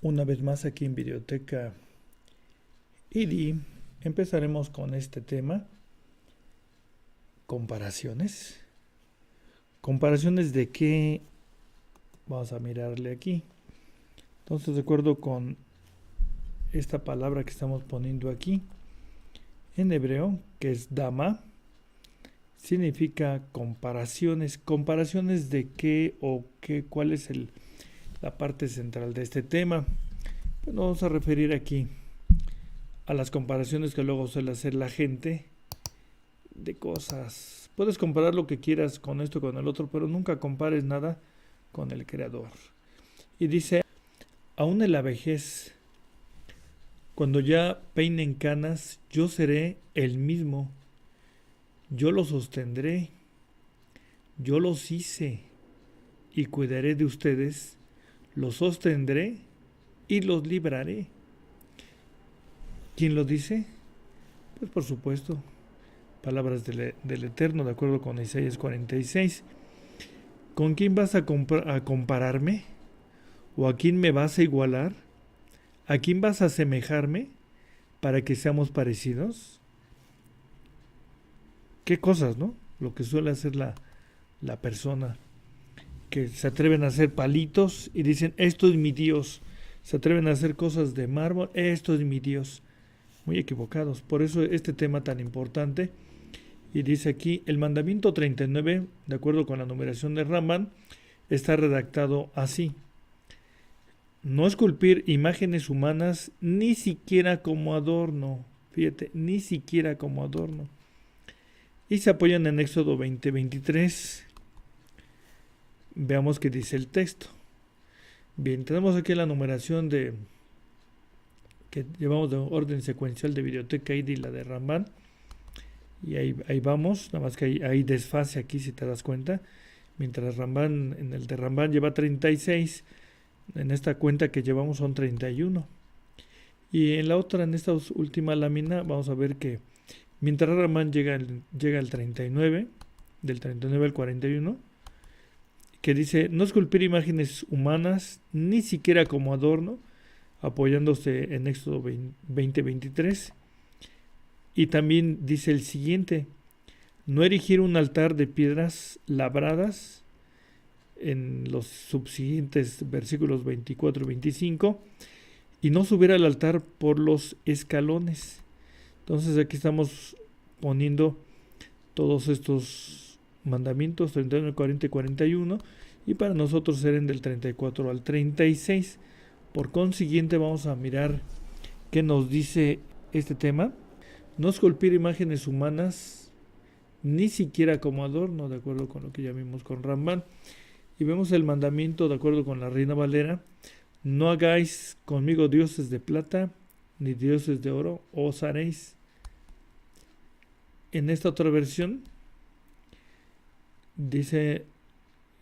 Una vez más aquí en Videoteca ID empezaremos con este tema, comparaciones. ¿Comparaciones de qué? Vamos a mirarle aquí. Entonces, de acuerdo con esta palabra que estamos poniendo aquí, en hebreo, que es dama, significa comparaciones. ¿Comparaciones de qué o qué? ¿Cuál es la parte central de este tema? Pues nos vamos a referir aquí a las comparaciones que luego suele hacer la gente de cosas. Puedes comparar lo que quieras con esto, con el otro, pero nunca compares nada con el creador. Y dice, aún en la vejez, cuando ya peinen canas, yo seré el mismo. Yo los sostendré, yo los hice y cuidaré de ustedes, los sostendré y los libraré. ¿Quién lo dice? Pues por supuesto, palabras del Eterno, de acuerdo con Isaías 46. ¿Con quién vas a compararme? ¿O a quién me vas a igualar? ¿A quién vas a asemejarme para que seamos parecidos? ¿Qué cosas, no? Lo que suele hacer la persona, que se atreven a hacer palitos y dicen, esto es mi Dios. Se atreven a hacer cosas de mármol, esto es mi Dios. Muy equivocados. Por eso este tema tan importante. Y dice aquí, el mandamiento 39, de acuerdo con la numeración de Ramban, está redactado así. No esculpir imágenes humanas ni siquiera como adorno. Fíjate, ni siquiera como adorno. Y se apoyan en Éxodo 20:23. Veamos qué dice el texto. Bien, tenemos aquí la numeración que llevamos de orden secuencial de Videoteca ID y la de Ramban. Y ahí vamos, nada más que hay desfase aquí si te das cuenta. Mientras Ramban, en el de Ramban lleva 36, en esta cuenta que llevamos son 31. Y en la otra, en esta última lámina, vamos a ver que mientras Ramban llega al 39, del 39 al 41, que dice, no esculpir imágenes humanas, ni siquiera como adorno, apoyándose en Éxodo 20:23. Y también dice el siguiente, no erigir un altar de piedras labradas, en los subsiguientes versículos 24 y 25, y no subir al altar por los escalones. Entonces aquí estamos poniendo todos estos mandamientos, 39, 40 y 41, y para nosotros serán del 34 al 36. Por consiguiente vamos a mirar qué nos dice este tema. No esculpir imágenes humanas, ni siquiera como adorno, de acuerdo con lo que ya vimos con Ramban. Y vemos el mandamiento, de acuerdo con la Reina Valera, no hagáis conmigo dioses de plata, ni dioses de oro, os haréis. En esta otra versión dice,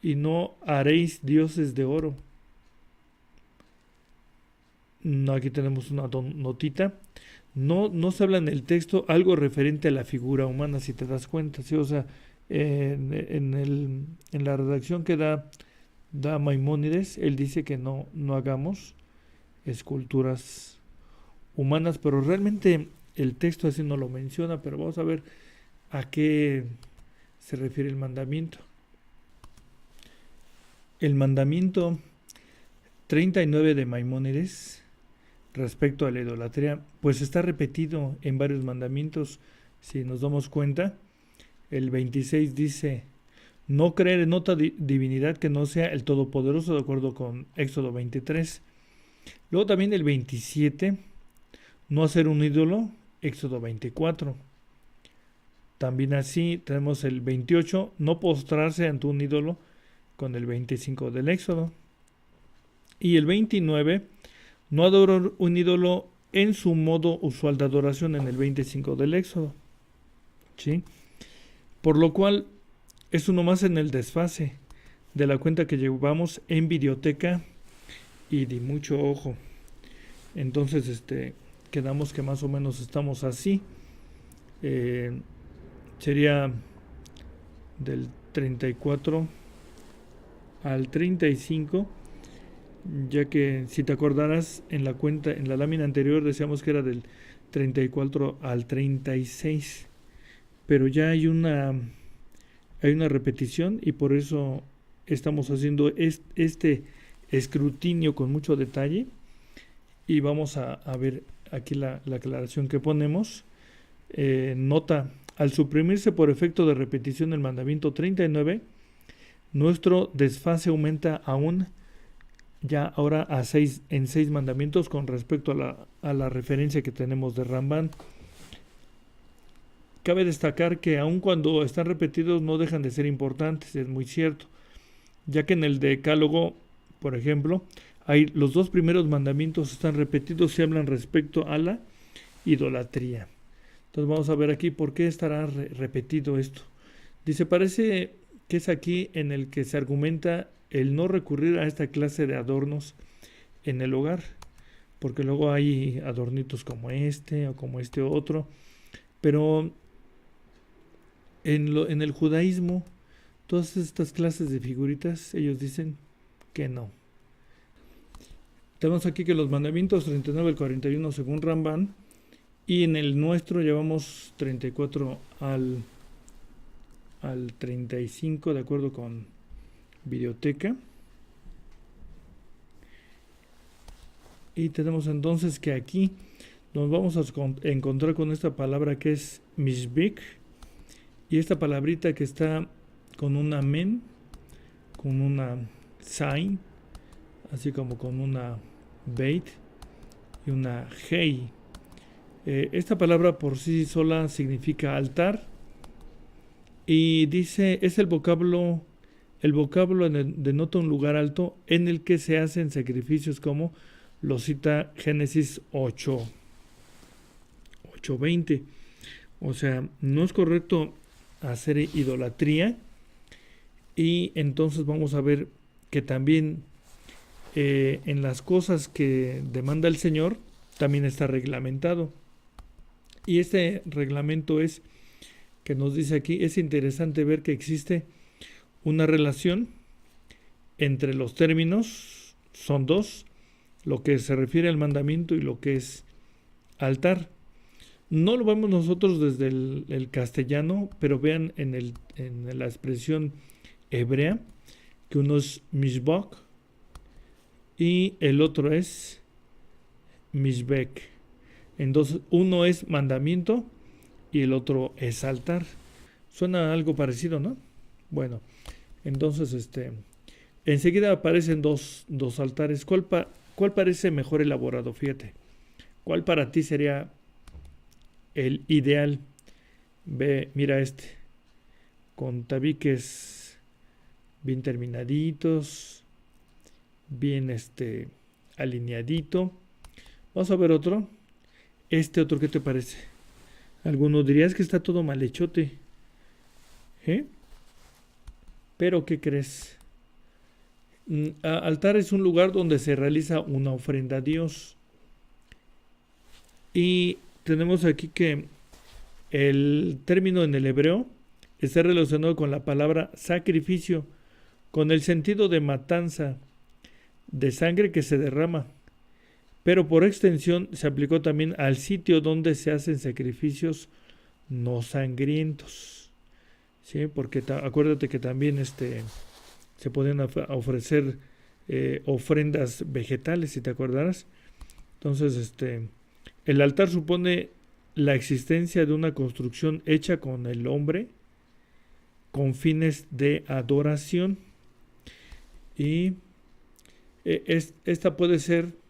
y no haréis dioses de oro. Aquí tenemos una notita. No se habla en el texto algo referente a la figura humana, si te das cuenta, ¿sí? O sea, en la redacción que da Maimónides, él dice que no hagamos esculturas humanas, pero realmente el texto así no lo menciona, pero vamos a ver a qué se refiere el mandamiento. El mandamiento 39 de Maimónides respecto a la idolatría, pues está repetido en varios mandamientos. Si nos damos cuenta, el 26 dice, no creer en otra divinidad que no sea el Todopoderoso, de acuerdo con Éxodo 23. Luego también el 27, no hacer un ídolo, Éxodo 24. También así tenemos el 28, no postrarse ante un ídolo, con el 25 del Éxodo. Y el 29, no adorar un ídolo en su modo usual de adoración, en el 25 del Éxodo. ¿Sí? Por lo cual es uno más en el desfase de la cuenta que llevamos en Videoteca y de mucho ojo. Entonces quedamos que más o menos estamos así. Sería del 34 al 35. ya que si te acordarás en la cuenta, en la lámina anterior decíamos que era del 34 al 36, pero ya hay una repetición y por eso estamos haciendo este escrutinio con mucho detalle y vamos a ver aquí la aclaración que ponemos. Nota, al suprimirse por efecto de repetición el mandamiento 39, nuestro desfase aumenta aún ya ahora en 6 mandamientos con respecto a la referencia que tenemos de Ramban. Cabe destacar que aun cuando están repetidos no dejan de ser importantes, es muy cierto, ya que en el Decálogo, por ejemplo, los 2 primeros mandamientos están repetidos y hablan respecto a la idolatría. Entonces vamos a ver aquí por qué estará repetido esto. Dice, parece que es aquí en el que se argumenta el no recurrir a esta clase de adornos en el hogar, porque luego hay adornitos como este o como este otro, pero en el judaísmo, todas estas clases de figuritas, ellos dicen que no. Tenemos aquí que los mandamientos 39 al 41 según Ramban, y en el nuestro llevamos 34 al 35 de acuerdo con Videoteca. Y tenemos entonces que aquí nos vamos a encontrar con esta palabra que es mishbik, y esta palabrita que está con una men, con una zain, así como con una beit y una hei. Esta palabra por sí sola significa altar y dice, es el vocablo denota un lugar alto en el que se hacen sacrificios, como lo cita Génesis 8:20. O sea, no es correcto hacer idolatría, y entonces vamos a ver que también en las cosas que demanda el Señor también está reglamentado. Y este reglamento es que nos dice aquí, es interesante ver que existe una relación entre los términos, son 2, lo que se refiere al mandamiento y lo que es altar. No lo vemos nosotros desde el castellano, pero vean en la expresión hebrea que uno es mishbak y el otro es mishbek. Entonces uno es mandamiento y el otro es altar. Suena algo parecido, ¿no? Bueno, entonces enseguida aparecen dos altares. ¿Cuál parece mejor elaborado? Fíjate. ¿Cuál para ti sería el ideal? Ve, mira con tabiques bien terminaditos, bien alineadito. Vamos a ver otro. Otro, ¿qué te parece? Algunos dirías que está todo mal hechote. Pero ¿qué crees? Altar es un lugar donde se realiza una ofrenda a Dios. Y tenemos aquí que el término en el hebreo está relacionado con la palabra sacrificio, con el sentido de matanza, de sangre que se derrama. Pero por extensión se aplicó también al sitio donde se hacen sacrificios no sangrientos. ¿Sí? Porque acuérdate que también se pueden ofrecer ofrendas vegetales, si te acordarás. Entonces, el altar supone la existencia de una construcción hecha con el hombre con fines de adoración. Y esta puede ser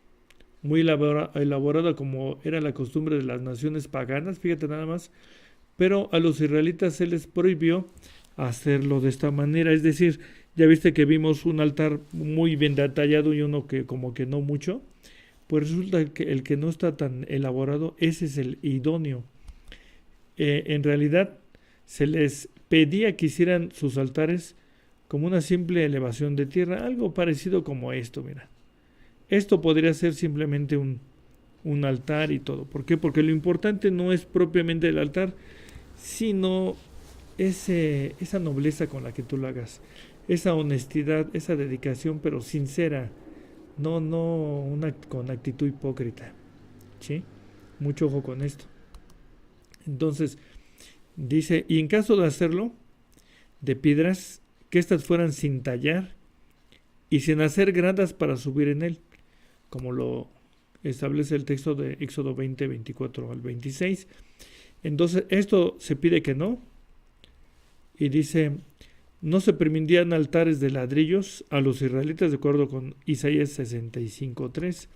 muy elaborada como era la costumbre de las naciones paganas, fíjate nada más, pero a los israelitas se les prohibió hacerlo de esta manera. Es decir, ya viste que vimos un altar muy bien detallado y uno que como que no mucho. Pues resulta que el que no está tan elaborado, ese es el idóneo. En realidad se les pedía que hicieran sus altares como una simple elevación de tierra, algo parecido como esto, mira. Esto podría ser simplemente un altar y todo. ¿Por qué? Porque lo importante no es propiamente el altar, sino esa nobleza con la que tú lo hagas, esa honestidad, esa dedicación, pero sincera, con actitud hipócrita, ¿sí? Mucho ojo con esto. Entonces, dice, y en caso de hacerlo, de piedras, que éstas fueran sin tallar y sin hacer gradas para subir en él, como lo establece el texto de Éxodo 20, 24 al 26. Entonces, esto se pide que no, y dice, no se permitían altares de ladrillos a los israelitas de acuerdo con Isaías 65:3.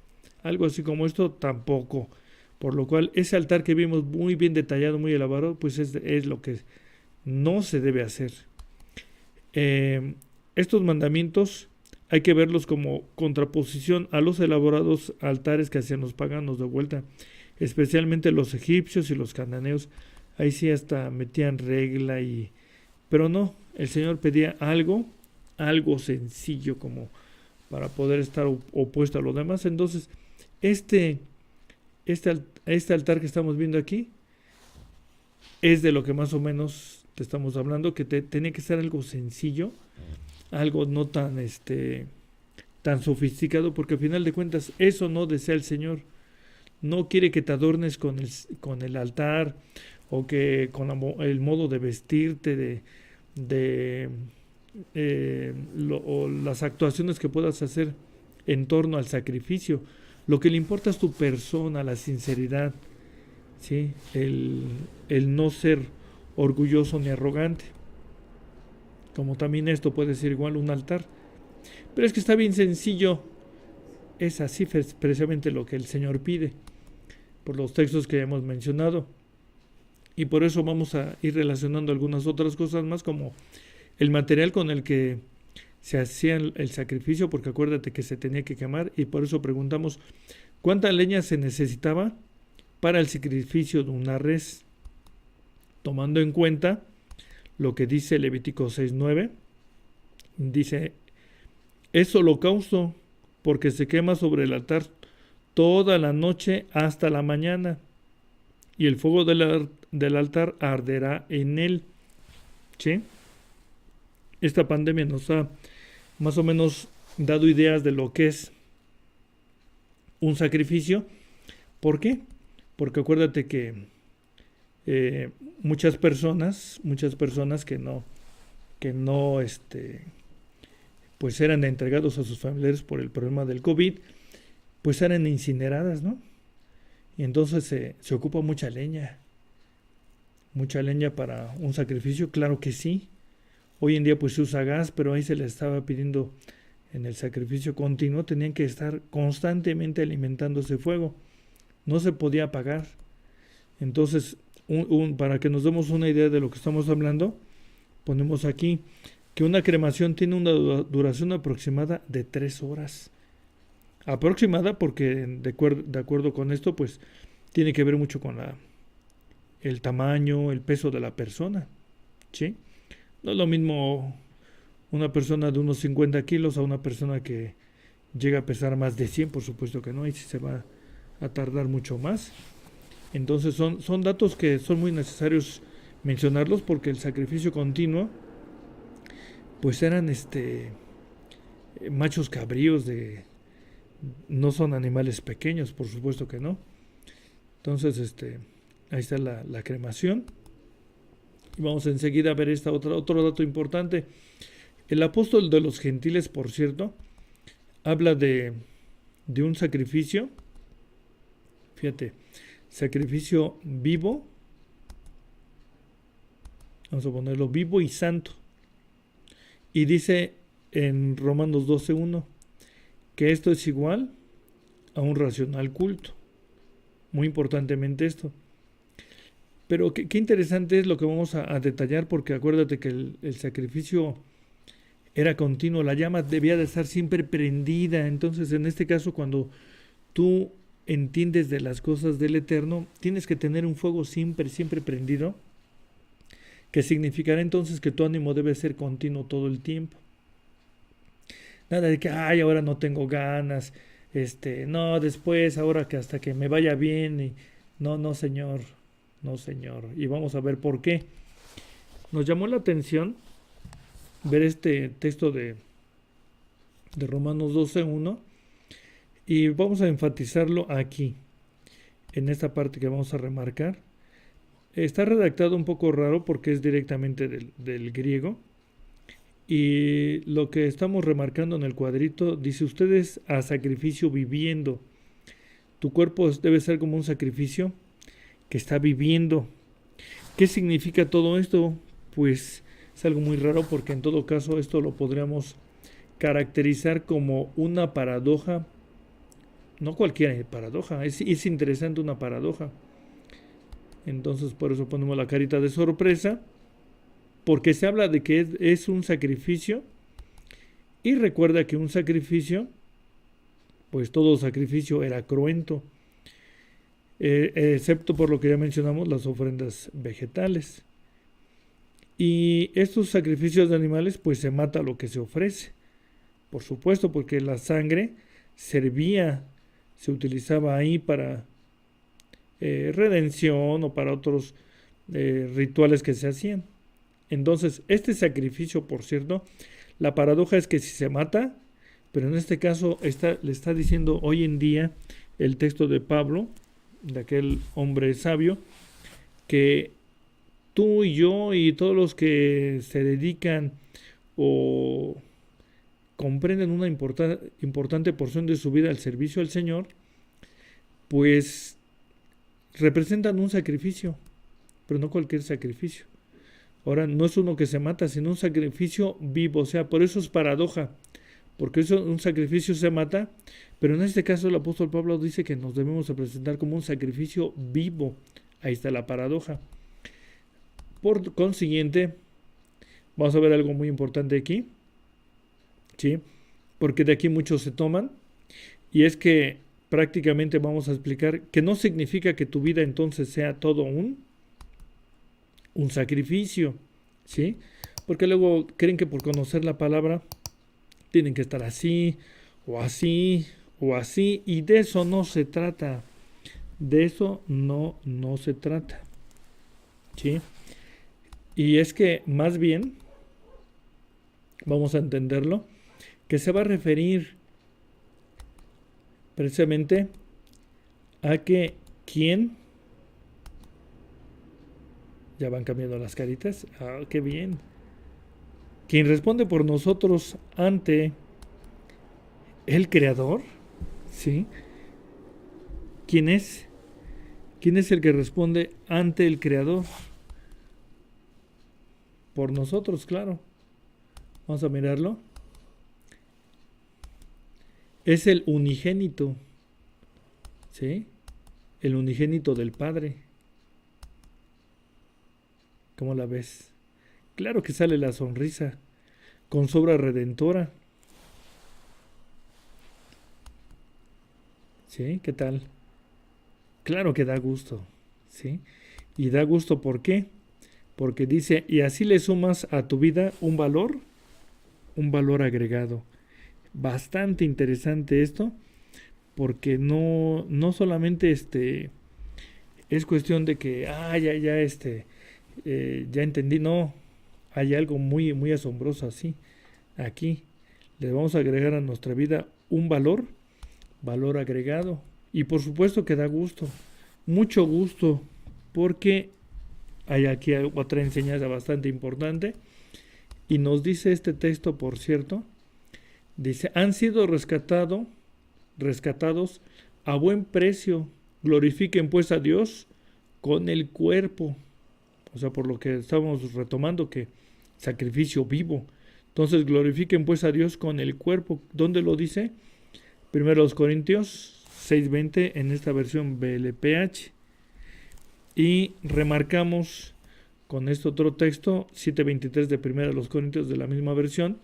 Algo así como esto tampoco. Por lo cual, ese altar que vimos muy bien detallado, muy elaborado, pues es lo que no se debe hacer. Estos mandamientos hay que verlos como contraposición a los elaborados altares que hacían los paganos de vuelta, especialmente los egipcios y los cananeos. Ahí sí hasta metían regla pero no, el Señor pedía algo sencillo como para poder estar opuesto a los demás. Entonces, este altar que estamos viendo aquí es de lo que más o menos te estamos hablando, que tenía que ser algo sencillo, algo no tan tan sofisticado, porque al final de cuentas eso no desea el Señor. No quiere que te adornes con el altar, o que con el modo de vestirte, o las actuaciones que puedas hacer en torno al sacrificio. Lo que le importa es tu persona, la sinceridad, ¿sí? El no ser orgulloso ni arrogante. Como también esto puede ser igual un altar. Pero es que está bien sencillo. Es así precisamente lo que el Señor pide, por los textos que hemos mencionado. Y por eso vamos a ir relacionando algunas otras cosas más, como el material con el que se hacía el sacrificio, porque acuérdate que se tenía que quemar, y por eso preguntamos cuánta leña se necesitaba para el sacrificio de una res, tomando en cuenta lo que dice Levítico 6:9. Dice, es holocausto porque se quema sobre el altar toda la noche hasta la mañana, y el fuego del altar arderá en él. ¿Sí? Esta pandemia nos ha más o menos dado ideas de lo que es un sacrificio. ¿Por qué? Porque acuérdate que muchas personas que no pues eran entregados a sus familiares por el problema del COVID, pues eran incineradas, ¿no? Y entonces se ocupa mucha leña para un sacrificio, claro que sí. Hoy en día pues se usa gas, pero ahí se les estaba pidiendo en el sacrificio continuo, tenían que estar constantemente alimentando ese fuego, no se podía apagar. Entonces, para que nos demos una idea de lo que estamos hablando, ponemos aquí que una cremación tiene una duración aproximada de 3 horas. Aproximada porque de acuerdo con esto, pues tiene que ver mucho con el tamaño, el peso de la persona, ¿sí? No es lo mismo una persona de unos 50 kilos a una persona que llega a pesar más de 100, por supuesto que no, ahí sí se va a tardar mucho más. Entonces son datos que son muy necesarios mencionarlos, porque el sacrificio continuo pues eran machos cabríos, no son animales pequeños, por supuesto que no. Entonces ahí está la cremación. Y vamos enseguida a ver otro dato importante. El apóstol de los gentiles, por cierto, habla de un sacrificio, fíjate, sacrificio vivo, vamos a ponerlo vivo y santo, y dice en Romanos 12:1 que esto es igual a un racional culto. Muy importantemente esto. Pero qué interesante es lo que vamos a detallar, porque acuérdate que el sacrificio era continuo, la llama debía de estar siempre prendida. Entonces, en este caso, cuando tú entiendes de las cosas del Eterno, tienes que tener un fuego siempre prendido, que significará entonces que tu ánimo debe ser continuo todo el tiempo. Nada de que, ahora no tengo ganas, no, después, ahora que hasta que me vaya bien, no, Señor. No, Señor. Y vamos a ver por qué. Nos llamó la atención ver este texto de Romanos 12:1, Y vamos a enfatizarlo aquí, en esta parte que vamos a remarcar. Está redactado un poco raro porque es directamente del griego. Y lo que estamos remarcando en el cuadrito dice: ustedes a sacrificio viviendo. Tu cuerpo debe ser como un sacrificio que está viviendo. ¿Qué significa todo esto? Pues es algo muy raro, porque en todo caso esto lo podríamos caracterizar como una paradoja. No cualquier paradoja, es interesante una paradoja. Entonces por eso ponemos la carita de sorpresa, porque se habla de que es un sacrificio, y recuerda que un sacrificio, pues todo sacrificio era cruento, excepto por lo que ya mencionamos, las ofrendas vegetales. Y estos sacrificios de animales, pues se mata lo que se ofrece, por supuesto, porque la sangre servía, se utilizaba ahí para redención o para otros rituales que se hacían. Entonces, este sacrificio, por cierto, la paradoja es que si se mata, pero en este caso le está diciendo hoy en día el texto de Pablo, de aquel hombre sabio, que tú y yo y todos los que se dedican o comprenden una importante porción de su vida al servicio al Señor, pues representan un sacrificio, pero no cualquier sacrificio. Ahora, no es uno que se mata, sino un sacrificio vivo. O sea, por eso es paradoja, porque un sacrificio se mata, pero en este caso el apóstol Pablo dice que nos debemos presentar como un sacrificio vivo. Ahí está la paradoja. Por consiguiente, vamos a ver algo muy importante aquí, ¿sí? Porque de aquí muchos se toman, y es que prácticamente vamos a explicar que no significa que tu vida entonces sea todo un sacrificio, ¿sí? Porque luego creen que por conocer la palabra tienen que estar así, o así, o así, y de eso no se trata. De eso no se trata, ¿sí? Y es que más bien, vamos a entenderlo, que se va a referir precisamente a que ¿quién? Ya van cambiando las caritas. Ah, qué bien. Quien responde por nosotros ante el Creador, ¿sí? ¿Quién es? ¿Quién es el que responde ante el Creador? Por nosotros, claro. Vamos a mirarlo. Es el unigénito, ¿sí? El unigénito del Padre. ¿Cómo la ves? Claro que sale la sonrisa, con su obra redentora. ¿Sí? ¿Qué tal? Claro que da gusto, ¿sí? Y da gusto, ¿por qué? Porque dice: y así le sumas a tu vida un valor agregado. Bastante interesante esto, porque no solamente es cuestión de que, ya entendí, no, hay algo muy, muy asombroso así. Aquí le vamos a agregar a nuestra vida un valor agregado. Y por supuesto que da gusto, mucho gusto, porque hay aquí otra enseñanza bastante importante. Y nos dice este texto, por cierto, dice: han sido rescatados a buen precio, glorifiquen pues a Dios con el cuerpo. O sea, por lo que estamos retomando, que sacrificio vivo. Entonces, glorifiquen pues a Dios con el cuerpo. ¿Dónde lo dice? 1 Corintios 6:20, en esta versión BLPH. Y remarcamos con este otro texto, 7:23 de 1 Corintios, de la misma versión: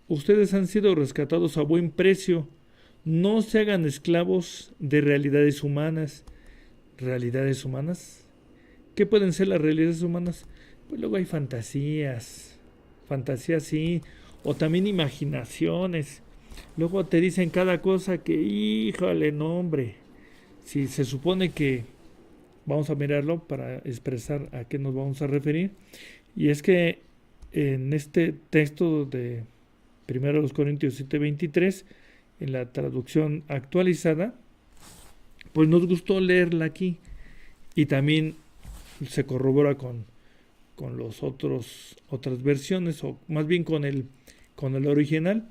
ustedes han sido rescatados a buen precio. No se hagan esclavos de realidades humanas. ¿Realidades humanas? ¿Qué pueden ser las realidades humanas? Pues luego hay fantasías, sí, o también imaginaciones. Luego te dicen cada cosa que, híjole, no, hombre. Si se supone que, vamos a mirarlo para expresar a qué nos vamos a referir, y es que en este texto de 1 Corintios 7:23 en la traducción actualizada, pues nos gustó leerla aquí, y también se corrobora con los otras versiones, o más bien con el original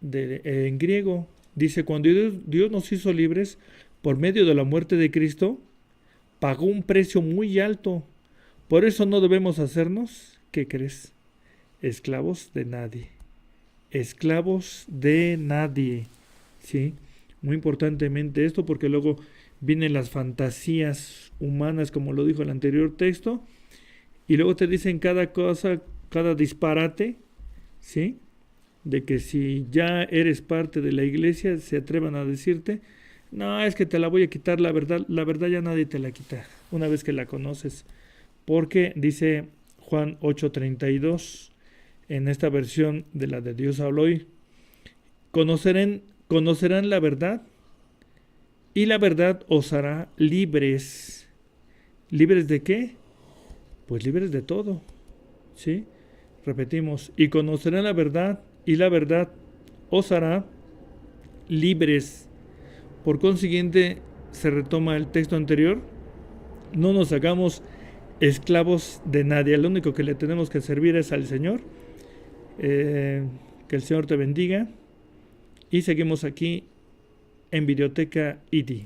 en griego. Dice: cuando Dios nos hizo libres por medio de la muerte de Cristo, pagó un precio muy alto. Por eso no debemos hacernos, ¿qué crees? Esclavos de nadie. Esclavos de nadie. ¿Sí? Muy importantemente esto, porque luego vienen las fantasías humanas, como lo dijo el anterior texto, y luego te dicen cada cosa, cada disparate, ¿sí? De que si ya eres parte de la iglesia, se atrevan a decirte: no, es que te la voy a quitar, la verdad ya nadie te la quita, una vez que la conoces. Porque dice Juan 8:32, en esta versión de la de Dios habló hoy: conocerán la verdad, y la verdad os hará libres. ¿Libres de qué? Pues libres de todo, ¿sí? Repetimos: y conocerán la verdad, y la verdad os hará libres. Por consiguiente, se retoma el texto anterior: no nos hagamos esclavos de nadie, al único que le tenemos que servir es al Señor. Que el Señor te bendiga, y seguimos aquí en Videoteca ID.